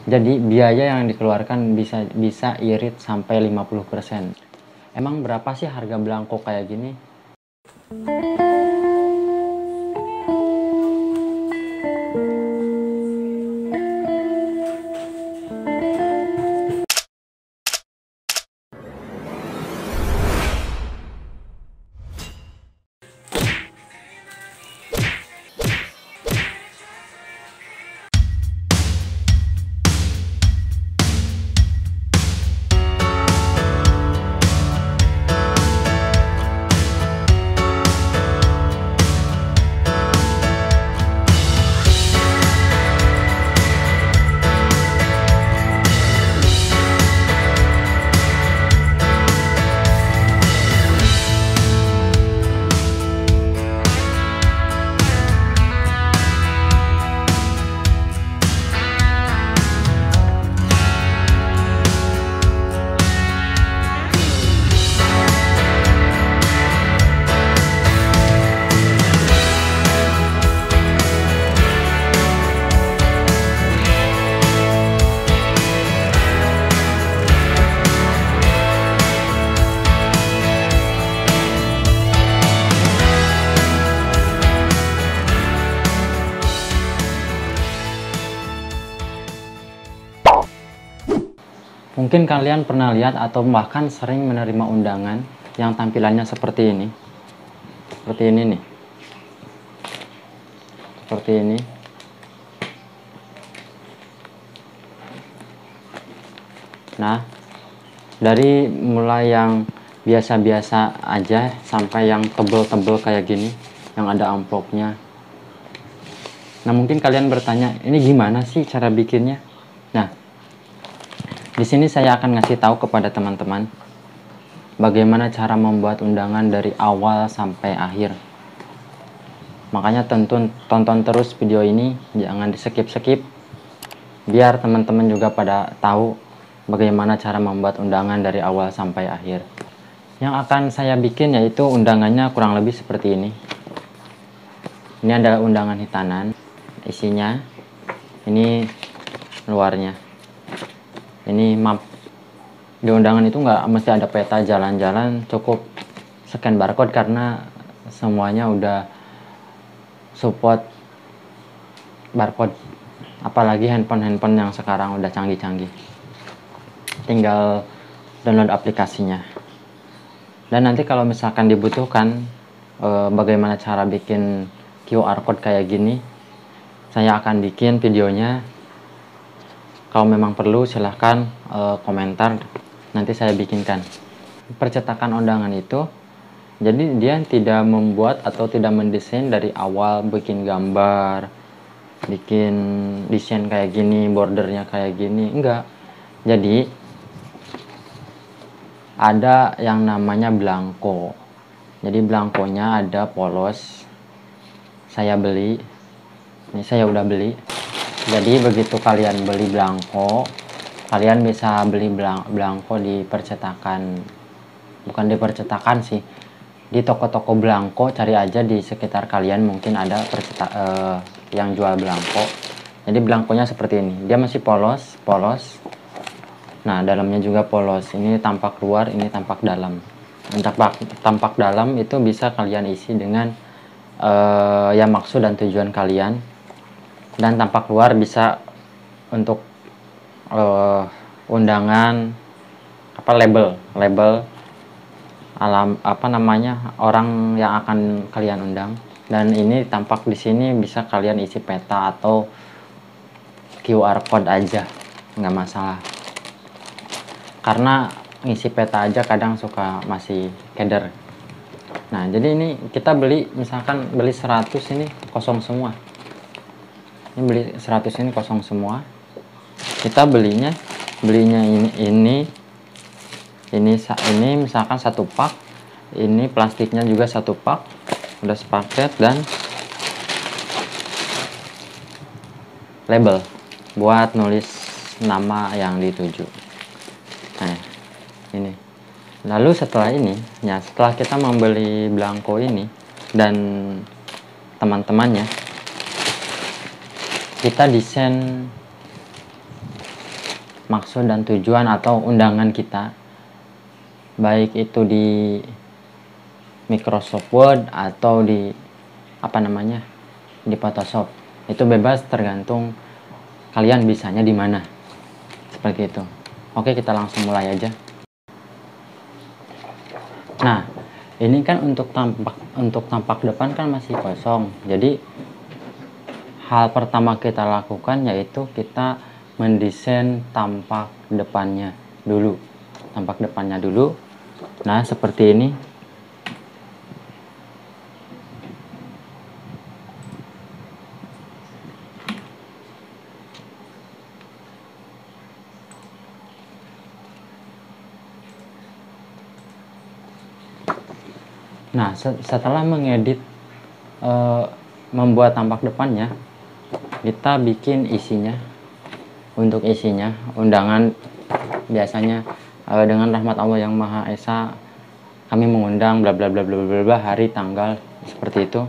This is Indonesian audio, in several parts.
Jadi biaya yang dikeluarkan bisa irit sampai 50%. Emang berapa sih harga belangko kayak gini? Mungkin kalian pernah lihat atau bahkan sering menerima undangan yang tampilannya seperti ini. Seperti ini nih. Seperti ini. Nah, dari mulai yang biasa-biasa aja sampai yang tebel-tebel kayak gini, yang ada amplopnya. Nah, mungkin kalian bertanya, ini gimana sih cara bikinnya? Nah, di sini saya akan ngasih tahu kepada teman-teman bagaimana cara membuat undangan dari awal sampai akhir. Makanya tonton terus video ini, jangan di skip-skip, biar teman-teman juga pada tahu bagaimana cara membuat undangan dari awal sampai akhir. Yang akan saya bikin yaitu undangannya kurang lebih seperti ini. Ini adalah undangan hitanan, isinya ini luarnya. Ini map. Di undangan itu nggak mesti ada peta jalan-jalan, cukup scan barcode karena semuanya udah support barcode. Apalagi handphone yang sekarang udah canggih-canggih. Tinggal download aplikasinya. Dan nanti kalau misalkan dibutuhkan bagaimana cara bikin QR code kayak gini, saya akan bikin videonya. Kalau memang perlu silahkan komentar, nanti saya bikinkan. Percetakan undangan itu, jadi dia tidak membuat atau tidak mendesain dari awal, bikin gambar, bikin desain kayak gini, bordernya kayak gini, enggak. Jadi ada yang namanya belangko. Jadi belangkonya ada polos, saya beli, ini saya udah beli. Jadi begitu kalian beli belangko, kalian bisa beli belangko di percetakan, bukan di percetakan sih, di toko-toko belangko. Cari aja di sekitar kalian, mungkin ada yang jual belangko. Jadi belangkonya seperti ini, dia masih polos. Nah, dalamnya juga polos. Ini tampak luar, ini tampak dalam. Tampak dalam itu bisa kalian isi dengan ya maksud dan tujuan kalian. Dan tampak luar bisa untuk undangan, label orang yang akan kalian undang. Dan ini tampak di sini bisa kalian isi peta atau QR code aja, nggak masalah. Karena ngisi peta aja kadang suka masih keder. Nah, jadi ini kita beli, misalkan beli 100, ini kosong semua. Ini beli 100, ini kosong semua. Kita belinya ini misalkan 1 pak. Ini plastiknya juga 1 pak, udah sepaket, dan label buat nulis nama yang dituju. Nah, ini. Lalu setelah ini, ya setelah kita membeli belangko ini dan teman-temannya, kita desain maksud dan tujuan atau undangan kita, baik itu di Microsoft Word atau di di Photoshop. Itu bebas, tergantung kalian bisanya di mana. Seperti itu. Oke, kita langsung mulai aja. Nah, ini kan untuk tampak depan kan masih kosong. Jadi hal pertama kita lakukan yaitu kita mendesain tampak depannya dulu. Tampak depannya dulu. Nah, seperti ini. Nah, setelah mengedit, membuat tampak depannya, kita bikin isinya. Untuk isinya, undangan biasanya dengan rahmat Allah yang Maha Esa, kami mengundang bla bla bla bla bla bla, hari, tanggal, seperti itu.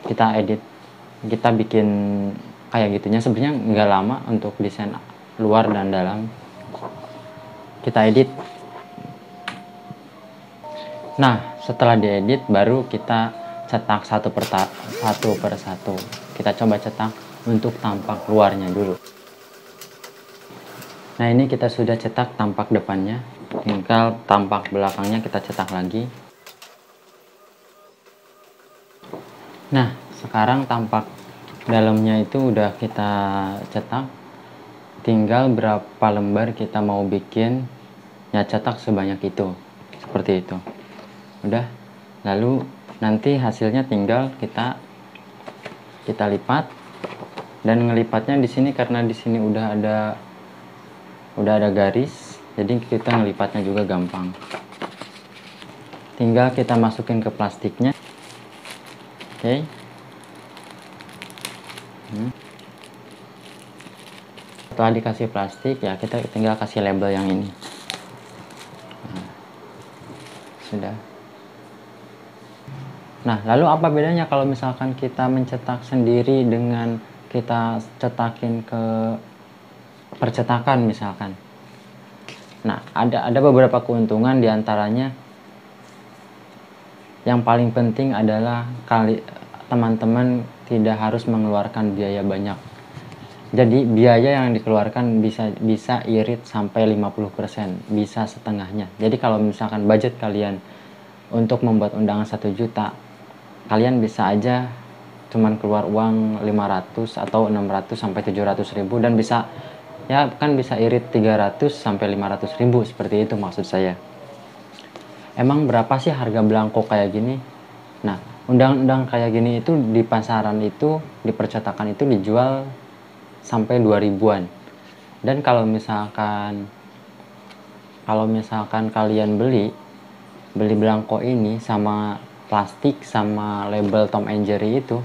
Kita edit, kita bikin kayak gitunya. Sebenarnya nggak lama untuk desain luar dan dalam. Kita edit. Nah, setelah diedit baru kita cetak satu per satu. Kita coba cetak untuk tampak luarnya dulu. Nah, ini kita sudah cetak tampak depannya. Tinggal tampak belakangnya kita cetak lagi. Nah, sekarang tampak dalamnya itu udah kita cetak. Tinggal berapa lembar kita mau bikin, ya cetak sebanyak itu. Seperti itu. Udah, lalu nanti hasilnya tinggal kita lipat. Dan ngelipatnya di sini karena di sini udah ada garis, jadi kita ngelipatnya juga gampang. Tinggal kita masukin ke plastiknya. Oke. Setelah dikasih plastik, ya kita tinggal kasih label yang ini. Nah, sudah. Nah, lalu apa bedanya kalau misalkan kita mencetak sendiri dengan kita cetakin ke percetakan misalkan? Nah, ada beberapa keuntungan, diantaranya yang paling penting adalah teman-teman tidak harus mengeluarkan biaya banyak. Jadi biaya yang dikeluarkan bisa irit sampai 50%, bisa setengahnya. Jadi kalau misalkan budget kalian untuk membuat undangan 1 juta, kalian bisa aja cuman keluar uang 500 atau 600 sampai 700 ribu, dan bisa irit 300 sampai 500 ribu, seperti itu maksud saya. Emang berapa sih harga belangko kayak gini? Nah, undang-undang kayak gini itu di pasaran itu, di percetakan itu dijual sampai 2000-an. Dan kalau misalkan kalian beli belangko ini sama plastik sama label Tom and Jerry itu,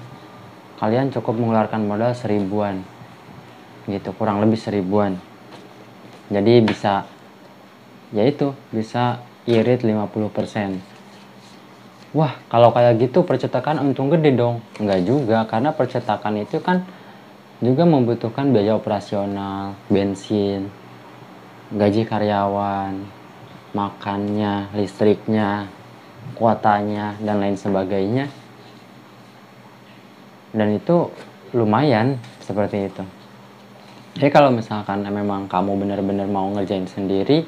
kalian cukup mengeluarkan modal 1000-an gitu, kurang lebih 1000-an. Jadi bisa irit 50%. Wah, kalau kayak gitu percetakan untung gede dong. Enggak juga, karena percetakan itu kan juga membutuhkan biaya operasional, bensin, gaji karyawan, makannya, listriknya, kuotanya, dan lain sebagainya. Dan itu lumayan, seperti itu. Jadi kalau misalkan memang kamu benar-benar mau ngerjain sendiri,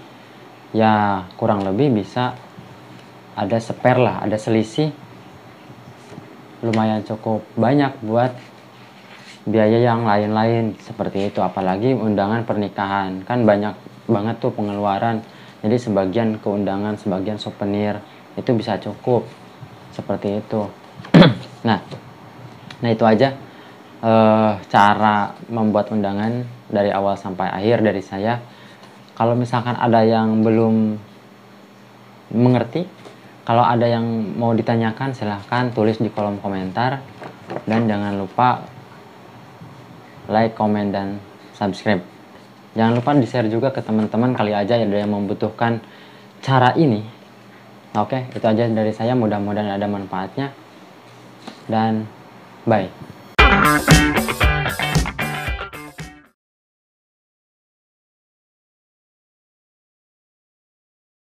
ya kurang lebih bisa ada spare lah, ada selisih lumayan cukup banyak buat biaya yang lain-lain, seperti itu. Apalagi undangan pernikahan, kan banyak banget tuh pengeluaran. Jadi sebagian keundangan, sebagian souvenir, itu bisa cukup, seperti itu. Nah itu aja cara membuat undangan dari awal sampai akhir dari saya. Kalau misalkan ada yang belum mengerti, kalau ada yang mau ditanyakan, silahkan tulis di kolom komentar. Dan jangan lupa like, komen, dan subscribe. Jangan lupa di-share juga ke teman-teman, kali aja ada yang membutuhkan cara ini. Oke, itu aja dari saya, mudah-mudahan ada manfaatnya. Dan bye.